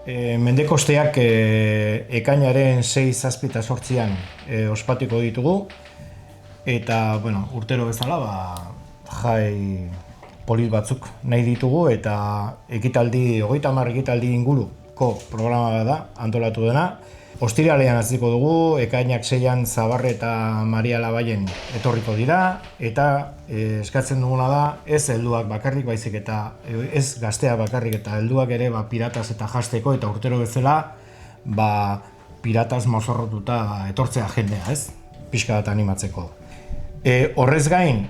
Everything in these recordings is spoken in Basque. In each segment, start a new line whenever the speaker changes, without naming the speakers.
Mendekosteak ekainaren 6, 7 eta 8 ospatuko ditugu, eta urtero bezala jai polit batzuk nahi ditugu, eta ekitaldi, 30 ekitaldi inguruko programa da antolatu dena. Ostiralean hasiko dugu, ekainak 6an Zabarre eta Maria Labaien etorriko dira, eta eskatzen duguna da, ez helduak bakarrik baizik eta ez gazteak bakarrik eta helduak ere pirataz eta jasteko, eta urtero bezala pirataz mozorrotuta etortzea jendea, ez? Pixka bat animatzeko. Horrez gain,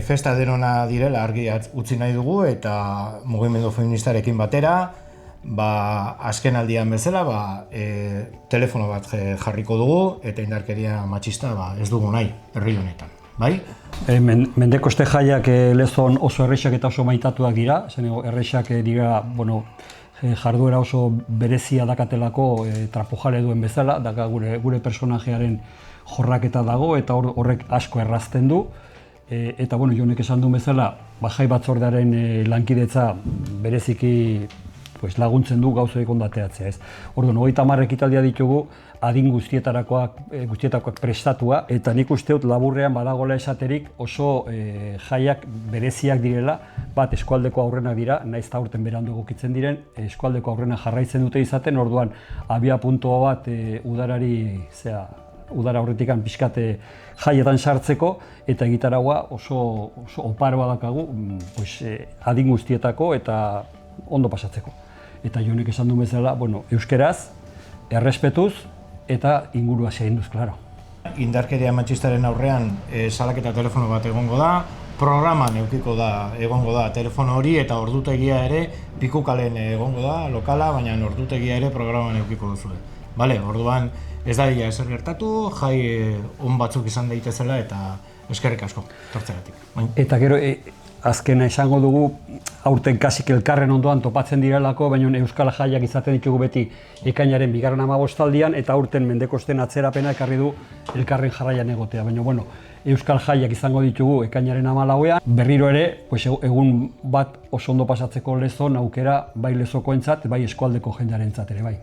festa denona direla argi utzi nahi dugu, eta mugimendu feministarekin batera, azken aldian bezala, telefono bat jarriko dugu, eta indarkeria matxista ez dugu nahi, herri honetan, bai?
Mendekoste jaiak Lezon oso errexak eta oso maitatuak dira, errexak dira, jarduera oso berezia dakatelako trapojale duen bezala, daka gure personajearen jorraketa dago, eta horrek asko errazten du, eta jonek esan duen bezala, jai batzordearen lankidetza bereziki laguntzen du gauzoik ondateatzea, ez. Orduan, 30 ekitaldia ditugu, adin guztietakoak prestatua, eta nik uste dut laburrean badagoela esaterik oso jaiak bereziak direla, bat eskualdeko aurrenak dira, nahiz eta aurten berandu egokitzen diren, eskualdeko aurrena jarraitzen dute izaten, orduan, abia puntua bat udara horretikan pixkate jaietan sartzeko, eta egitaragua oso oparo badakagu adin guztietako eta ondo pasatzeko. Eta jonek esan du bezala, euskeraz, errespetuz eta ingurua seginduz, klaro.
Indarkeria matxistaren aurrean salaketa telefono bat egongo da, programan egongo da telefono hori, eta ordutegia ere pikukalen egongo da, lokala, baina ordutegia ere programan eukiko duzue. Orduan ez da dira ezer gertatu, jai on batzuk izan daitezela, eta eskerrik asko, tortzegatik.
Eta gero, azkena esango dugu, aurten kasik elkarren ondoan topatzen direlako, baina euskal jaiak izaten ditugu beti ekainaren 2. eta aurten Mendekosten atzerapena ekarri du elkarren jarraian egotea. Baina, euskal jaiak izango ditugu ekainaren 14ean, berriro ere, egun bat oso ondo pasatzeko Lezon aukera bai lezokoentzat, bai eskualdeko jendearentzat ere bai.